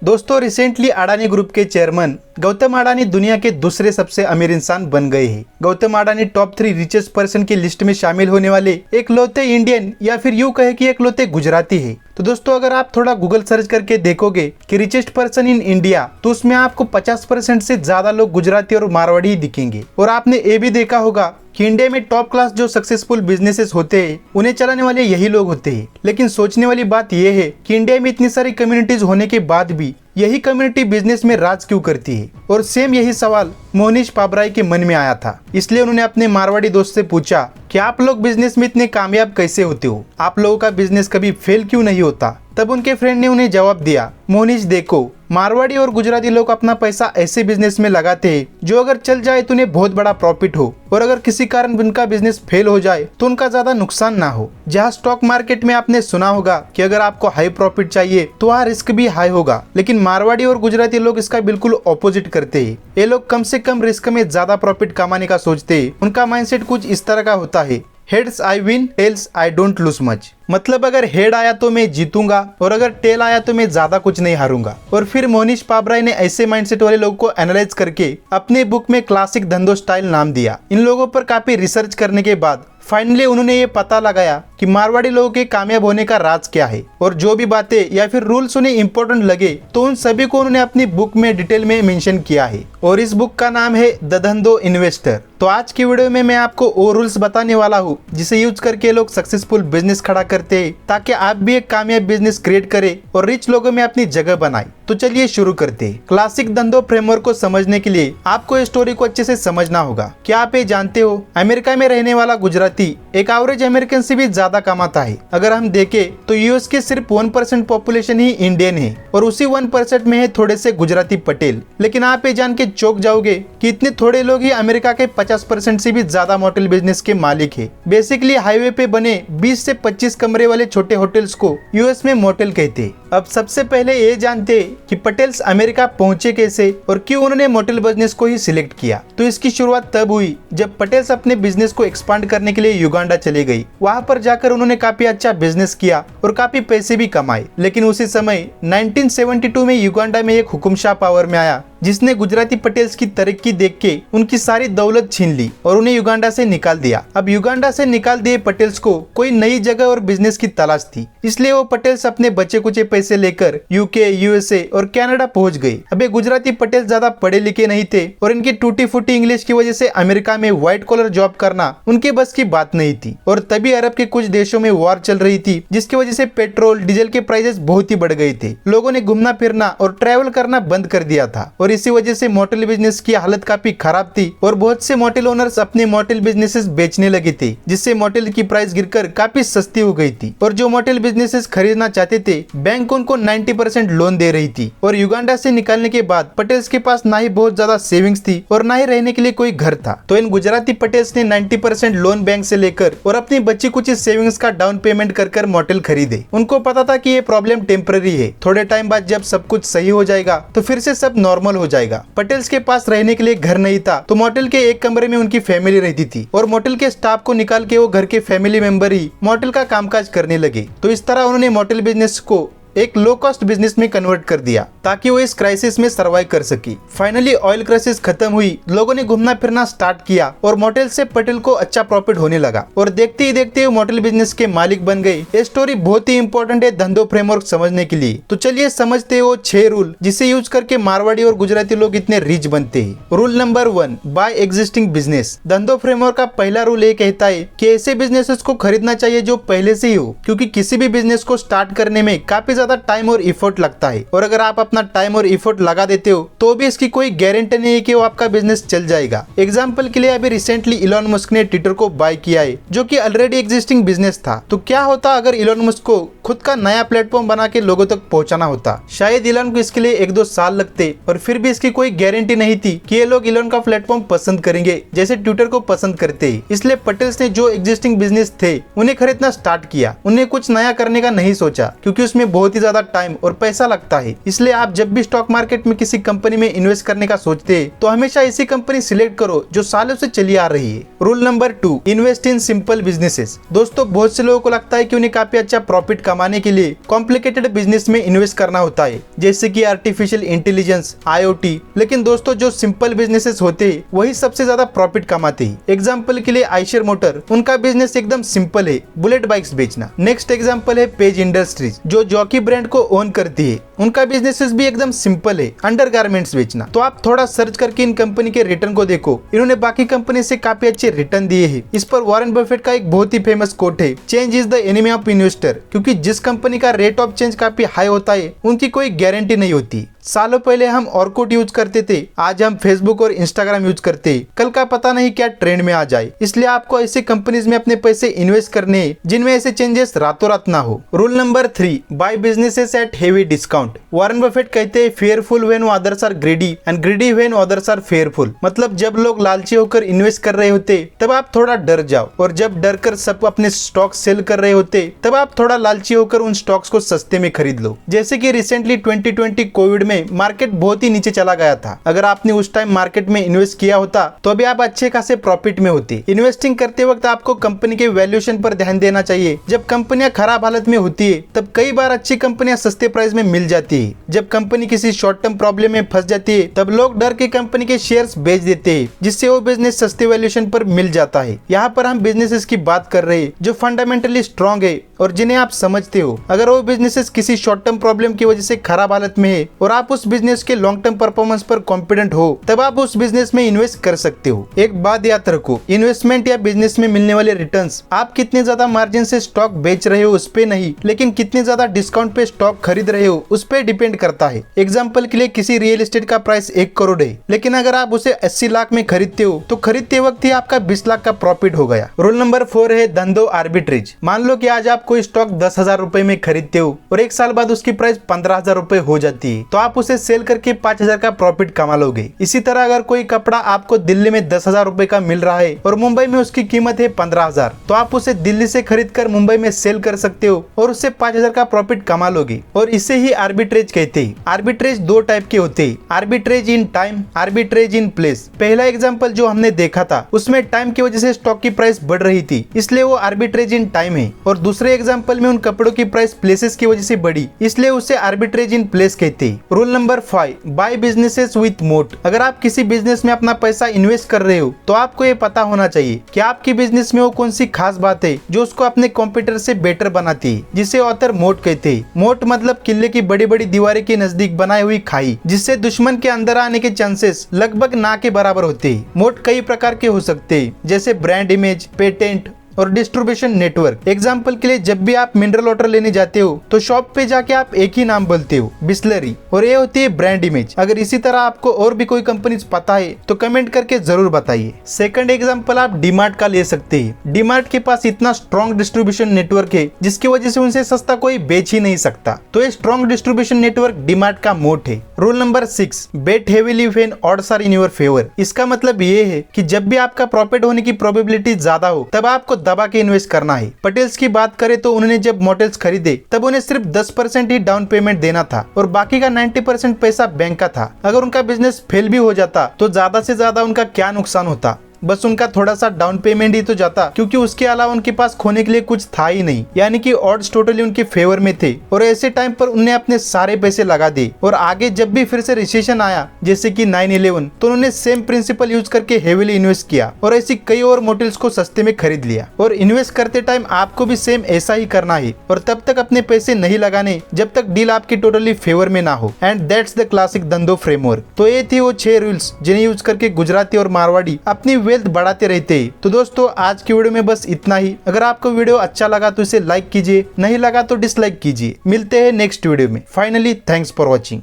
दोस्तों, recently Adani group के chairman Gautam Adani दुनिया के दूसरे सबसे अमीर इंसान बन गए हैं। Gautam Adani top 3 richest person की लिस्ट में शामिल होने वाले एकलौते इंडियन या फिर यूं कहे कि एकलौते गुजराती है। तो दोस्तों, अगर आप थोड़ा गूगल सर्च करके देखोगे कि रिचेस्ट पर्सन इन इंडिया, तो उसमें आपको 50% से ज्यादा लोग गुजराती और मारवाड़ी ही दिखेंगे। और आपने ये भी देखा होगा कि इंडिया में टॉप क्लास जो सक्सेसफुल बिजनेसेस होते हैं उन्हें चलाने वाले यही लोग होते हैं। लेकिन सोचने वाली बात यह है कि इंडिया में इतनी सारी कम्युनिटीज होने के बाद भी यही कम्युनिटी बिजनेस में राज क्यों करती है। और सेम यही सवाल मोहनीश पाबराई के मन में आया था। इसलिए उन्होंने अपने मारवाड़ी दोस्त से पूछा कि आप लोग बिजनेस में इतने कामयाब कैसे होते हो, आप लोगों का बिजनेस कभी फेल क्यों नहीं होता। तब उनके फ्रेंड ने उन्हें जवाब दिया, मोहनीश देखो, मारवाड़ी और गुजराती लोग अपना पैसा ऐसे बिजनेस में लगाते हैं जो अगर चल जाए तो उन्हें बहुत बड़ा प्रॉफिट हो, और अगर किसी कारण उनका बिजनेस फेल हो जाए तो उनका ज्यादा नुकसान ना हो। जहाँ स्टॉक मार्केट में आपने सुना होगा कि अगर आपको हाई प्रॉफिट चाहिए तो वहाँ रिस्क भी हाई होगा, लेकिन मारवाड़ी और गुजराती लोग इसका बिल्कुल ऑपोजिट करते हैं। ये लोग कम से कम रिस्क में ज्यादा प्रॉफिट कमाने का सोचते हैं। उनका माइंडसेट कुछ इस तरह का होता है, heads I win, tails I don't lose much. मतलब अगर हेड आया तो मैं जीतूंगा और अगर टेल आया तो मैं ज्यादा कुछ नहीं हारूंगा। और फिर मोहनीश पाबराई ने ऐसे माइंडसेट वाले लोगों को एनालाइज करके अपने बुक में क्लासिक धंधो स्टाइल नाम दिया। इन लोगों पर काफी रिसर्च करने के बाद फाइनली उन्होंने ये पता लगाया कि मारवाड़ी लोगों के कामयाब होने का राज क्या है, और जो भी बातें या फिर रूल्स उन्हें इम्पोर्टेंट लगे तो उन सभी को उन्होंने अपनी बुक में डिटेल में मेंशन किया है। और इस बुक का नाम है द धंधो इन्वेस्टर। तो आज की वीडियो में मैं आपको वो रूल्स बताने वाला हूँ जिसे यूज करके लोग सक्सेसफुल बिजनेस खड़ा करते हैं, ताकि आप भी एक कामयाब बिजनेस क्रिएट करें और रिच लोगों में अपनी जगह बनाए। तो चलिए शुरू करते हैं। क्लासिक धंधो फ्रेमवर्क को समझने के लिए आपको इस स्टोरी को अच्छे से समझना होगा। क्या आप ये जानते हो, अमेरिका में रहने वाला गुजराती एक एवरेज अमेरिकन से भी ज्यादा कमाता है। अगर हम देखें तो यूएस के सिर्फ 1% पॉपुलेशन ही इंडियन है, और उसी 1% में है थोड़े से गुजराती पटेल। लेकिन आप ये जान के चौंक जाओगे कि इतने थोड़े लोग ही अमेरिका के 50% से भी ज्यादा मोटेल बिजनेस के मालिक है। बेसिकली हाईवे पे बने 20 से 25 कमरे वाले छोटे होटल्स को यूएस में मोटेल कहते हैं। अब सबसे पहले ये जानते कि पटेल्स अमेरिका पहुंचे कैसे और क्यों उन्होंने मोटेल बिजनेस को ही सिलेक्ट किया। तो इसकी शुरुआत तब हुई जब पटेल्स अपने बिजनेस को एक्सपांड करने के लिए युगांडा चले गई। वहां पर जाकर उन्होंने काफी अच्छा बिजनेस किया और काफी पैसे भी कमाए। लेकिन उसी समय 1972 में युगांडा में एक हुकुमशाह पावर में आया, जिसने गुजराती पटेल्स की तरक्की देख के उनकी सारी दौलत छीन ली और उन्हें युगांडा से निकाल दिया। अब युगांडा से निकाल दिए पटेल्स को कोई नई जगह और बिजनेस की तलाश थी, इसलिए वो पटेल्स अपने बचे कुचे पैसे लेकर यूके, यूएसए और कनाडा पहुंच गए। अब ये गुजराती पटेल ज्यादा पढ़े लिखे नहीं थे और इनकी टूटी फूटी इंग्लिश की वजह से अमेरिका में व्हाइट कॉलर जॉब करना उनके बस की बात नहीं थी। और तभी अरब के कुछ देशों में वॉर चल रही थी, जिसकी वजह से पेट्रोल डीजल के प्राइसेस बहुत ही बढ़ गए थे। लोगों ने घूमना फिरना और ट्रैवल करना बंद कर दिया था, और इसी वजह से मोटेल बिजनेस की हालत काफी खराब थी और बहुत से मोटेल ओनर्स अपने मोटेल बिजनेसेस बेचने लगे थे, जिससे मोटेल की प्राइस गिरकर काफी सस्ती हो गई थी। और जो मोटेल बिजनेसेस खरीदना चाहते थे, बैंक उनको 90% लोन दे रही थी। और युगांडा से निकालने के बाद पटेल्स के पास ना ही बहुत ज्यादा सेविंग्स थी और ना ही रहने के लिए कोई घर था। तो इन गुजराती पटेल्स ने 90% लोन बैंक से लेकर और अपनी बची कुछ सेविंग्स का डाउन पेमेंट कर मोटेल खरीदे। उनको पता था कि ये प्रॉब्लम टेम्पररी है, थोड़े टाइम बाद जब सब कुछ सही हो जाएगा तो फिर से सब नॉर्मल हो जाएगा। पटेल्स के पास रहने के लिए घर नहीं था, तो मोटेल के एक कमरे में उनकी फैमिली रहती थी, और मोटेल के स्टाफ को निकाल के वो घर के फैमिली मेंबर ही मोटेल का कामकाज करने लगे। तो इस तरह उन्होंने मोटेल बिजनेस को एक लो कॉस्ट बिजनेस में कन्वर्ट कर दिया, ताकि वो इस क्राइसिस में सर्वाइव कर सके। फाइनली ऑयल क्राइसिस खत्म हुई, लोगों ने घूमना फिरना स्टार्ट किया और मोटेल से पटेल को अच्छा प्रॉफिट होने लगा, और देखते ही देखते वो मोटेल बिजनेस के मालिक बन गए। ये स्टोरी बहुत ही इंपॉर्टेंट है धंधो फ्रेमवर्क समझने के लिए। तो चलिए समझते हैं वो 6 रूल जिसे यूज करके मारवाड़ी और गुजराती लोग इतने रिच बनते हैं। Rule number 1, buy existing business. धंधो फ्रेमवर्क का पहला रूल ये कहता है कि ऐसे बिजनेसेस को खरीदना चाहिए जो पहले से ही हो, क्योंकि किसी भी बिजनेस को स्टार्ट करने में काफी ज्यादा टाइम और इफोर्ट लगता है, और अगर आप अपना टाइम और इफोर्ट लगा देते हो तो भी इसकी कोई गारंटी नहीं है कि वो आपका बिजनेस चल जाएगा। एग्जांपल के लिए अभी रिसेंटली इलॉन मस्क ने ट्विटर को बाय किया है, जो कि ऑलरेडी एग्जिस्टिंग बिजनेस था। तो क्या होता अगर इलॉन मस्क को खुद का नया प्लेटफॉर्म बना के लोगों तक पहुंचाना होता? शायद इलॉन को इसके लिए 1-2 साल लगते, और फिर भी इसकी कोई गारंटी नहीं थी कि ये लोग इलॉन का प्लेटफॉर्म पसंद करेंगे जैसे ट्विटर को पसंद करते हैं। इसलिए पटेल्स ने जो एग्जिस्टिंग बिजनेस थे उन्हें खरीदना स्टार्ट किया। उन्हें कुछ नया करने का नहीं सोचा, क्योंकि उसमें बहुत ही ज्यादा टाइम और पैसा लगता है। इसलिए आप जब भी स्टॉक मार्केट में किसी कंपनी में इन्वेस्ट करने का सोचते हैं तो हमेशा ऐसी कंपनी सिलेक्ट करो जो सालों से चली आ रही है। Rule number 2, invest in simple businesses. दोस्तों बहुत से लोगों को लगता है कि उन्हें काफी अच्छा प्रॉफिट कमाने के लिए कॉम्प्लिकेटेड बिजनेस में इन्वेस्ट करना होता है, जैसे कि आर्टिफिशियल इंटेलिजेंस, IoT। लेकिन दोस्तों जो सिंपल बिजनेसेस होते हैं वही सबसे ज्यादा प्रॉफिट कमाते हैं। एग्जाम्पल के लिए आइशर मोटर, उनका बिजनेस एकदम सिंपल है, बुलेट बाइक्स बेचना। नेक्स्ट एग्जाम्पल है पेज इंडस्ट्रीज, जो जॉकी ब्रांड को ओन करती है। उनका बिजनेस भी एकदम सिंपल है, अंडरगारमेंट्स बेचना। तो आप थोड़ा सर्च करके इन कंपनी के रिटर्न को देखो, इन्होंने बाकी कंपनी से काफी अच्छे रिटर्न दिए हैं। इस पर वॉरेन बफेट का एक बहुत ही फेमस कोट है, change is the enemy of investor. क्योंकि जिस कंपनी का रेट ऑफ चेंज काफी हाई होता है उनकी कोई गारंटी नहीं होती। सालों पहले हम ऑर्कुट यूज करते थे, आज हम फेसबुक और इंस्टाग्राम यूज करते हैं। कल का पता नहीं क्या ट्रेंड में आ जाए, इसलिए आपको ऐसे कंपनीज में अपने पैसे इन्वेस्ट करने हैं जिनमें ऐसे चेंजेस रातों रात ना हो। Rule number 3, buy businesses at heavy discount. Warren Buffett कहते हैं fearful when others are greedy and greedy when others are fearful. मतलब जब लोग लालची होकर इन्वेस्ट कर रहे होते तब आप थोड़ा डर जाओ, और जब डर कर सब अपने स्टॉक सेल कर रहे होते तब आप थोड़ा लालची होकर उन स्टॉक्स को सस्ते में खरीद लो। जैसे कि रिसेंटली 2020 कोविड में मार्केट बहुत ही नीचे चला गया था। अगर आपने उस टाइम मार्केट में इन्वेस्ट किया होता तो अभी आप अच्छे खासे प्रॉफिट में होते। इन्वेस्टिंग करते वक्त आपको कंपनी के वैल्यूएशन पर ध्यान देना चाहिए। जब कंपनियां खराब हालत में होती है तब कई बार अच्छी कंपनियां सस्ते प्राइस में मिल जाती है। जब कंपनी किसी शॉर्ट टर्म प्रॉब्लम में फंस जाती है तब लोग डर के कंपनी के शेयर्स बेच देते हैं, जिससे वो बिजनेस सस्ते वैल्यूएशन पर मिल जाता है। यहाँ पर हम बिजनेसेस की बात कर रहे हैं जो फंडामेंटली स्ट्रॉन्ग है और जिन्हें आप समझते हो। अगर वो बिजनेसेस किसी शॉर्ट टर्म प्रॉब्लम की वजह से खराब हालत में है और आप उस बिजनेस के लॉन्ग टर्म परफॉर्मेंस पर कॉन्फिडेंट हो तब आप उस बिजनेस में इन्वेस्ट कर सकते हो। एक बात याद रखो, इन्वेस्टमेंट या बिजनेस में मिलने वाले रिटर्न्स आप कितने ज्यादा मार्जिन से स्टॉक बेच रहे हो उस पे नहीं, लेकिन कितने ज्यादा डिस्काउंट पे स्टॉक खरीद रहे हो उस पे डिपेंड करता है। एग्जाम्पल के लिए किसी रियल एस्टेट का प्राइस 1 करोड़ है, लेकिन अगर आप उसे 80 लाख में खरीदते हो तो खरीदते वक्त ही आपका 20 लाख का प्रॉफिट हो गया। रूल नंबर 4 है धंधो आर्बिट्रेज। मान लो कि आज आप कोई स्टॉक 10,000 रुपए में खरीदते हो और 1 साल बाद उसकी प्राइस 15,000 रुपए हो जाती है, तो आप उसे सेल करके 5,000 का प्रॉफिट कमा लोगे। इसी तरह अगर कोई कपड़ा आपको दिल्ली में 10,000 रुपए का मिल रहा है और मुंबई में उसकी कीमत है 15,000, तो आप उसे दिल्ली से खरीद कर मुंबई में सेल कर सकते हो और उससे 5,000 का प्रॉफिट कमा लोगे। और इसे ही आर्बिट्रेज कहते हैं। आर्बिट्रेज 2 टाइप के होते हैं, arbitrage in time, arbitrage in place. पहला एग्जाम्पल जो हमने देखा था उसमें टाइम की वजह से स्टॉक की प्राइस बढ़ रही थी, इसलिए वो आर्बिट्रेज इन टाइम है। और दूसरे एग्जाम्पल में उन कपड़ों की प्राइस प्लेसेस की वजह से बढ़ी, इसलिए उसे आर्बिट्रेज इन प्लेस कहते हैं। Rule number 5, buy businesses with moat. अगर आप किसी बिजनेस में अपना पैसा इन्वेस्ट कर रहे हो तो आपको ये पता होना चाहिए कि आपकी बिजनेस में वो कौन सी खास बात है जो उसको अपने कॉम्पिटिटर से बेटर बनाती है, जिसे ऑथर मोट कहते हैं। मोट मतलब किले की बड़ी बड़ी दीवारें के नजदीक बनाई हुई खाई, जिससे दुश्मन के अंदर आने के चांसेस लगभग ना के बराबर होते हैं। मोट कई प्रकार के हो सकते हैं, जैसे ब्रांड इमेज, पेटेंट और डिस्ट्रीब्यूशन नेटवर्क। एग्जाम्पल के लिए जब भी आप मिनरल वाटर लेने जाते हो तो शॉप पे जाके आप एक ही नाम बोलते हो, बिस्लरी, और ये होती है ब्रांड इमेज। अगर इसी तरह आपको और भी कोई कंपनी पता है तो कमेंट करके जरूर बताइए। सेकंड एग्जाम्पल आप डीमार्ट का ले सकते हैं। डीमार्ट के पास इतना स्ट्रॉन्ग डिस्ट्रीब्यूशन नेटवर्क है जिसकी वजह से उनसे सस्ता कोई बेच ही नहीं सकता, तो ये स्ट्रॉन्ग डिस्ट्रीब्यूशन नेटवर्क डीमार्ट का मोट है। Rule number 6, bet heavily when odds are in your favour. इसका मतलब ये है कि जब भी आपका प्रॉफिट होने की प्रोबेबिलिटी ज्यादा हो तब आपको दबा के इन्वेस्ट करना है। पटेल्स की बात करें तो उन्होंने जब मोटेल्स खरीदे तब उन्हें सिर्फ 10% ही डाउन पेमेंट देना था और बाकी का 90% पैसा बैंक का था। अगर उनका बिजनेस फेल भी हो जाता तो ज्यादा से ज्यादा उनका क्या नुकसान होता, बस उनका थोड़ा सा डाउन पेमेंट ही तो जाता, क्योंकि उसके अलावा उनके पास खोने के लिए कुछ था ही नहीं। यानी कि ऑड्स टोटली उनके फेवर में थे और ऐसे टाइम पर उन्होंने अपने सारे पैसे लगा दिए। और आगे जब भी फिर से रिसेशन आया जैसे कि 9/11, तो उन्होंने सेम प्रिंसिपल यूज करके हेवीली इन्वेस्ट किया और ऐसी कई और मोटेल्स को सस्ते में खरीद लिया। और इन्वेस्ट करते टाइम आपको भी सेम ऐसा ही करना है और तब तक अपने पैसे नहीं लगाने जब तक डील आपकी टोटली फेवर में ना हो। एंड दैट्स द क्लासिक धंधो फ्रेमवर्क। तो ये थी वो 6 रूल्स जिन्हें यूज करके गुजराती और मारवाड़ी अपनी वेल्थ बढ़ाते रहते हैं। तो दोस्तों आज की वीडियो में बस इतना ही। अगर आपको वीडियो अच्छा लगा तो इसे लाइक कीजिए, नहीं लगा तो डिसलाइक कीजिए। मिलते हैं नेक्स्ट वीडियो में। Finally thanks for watching.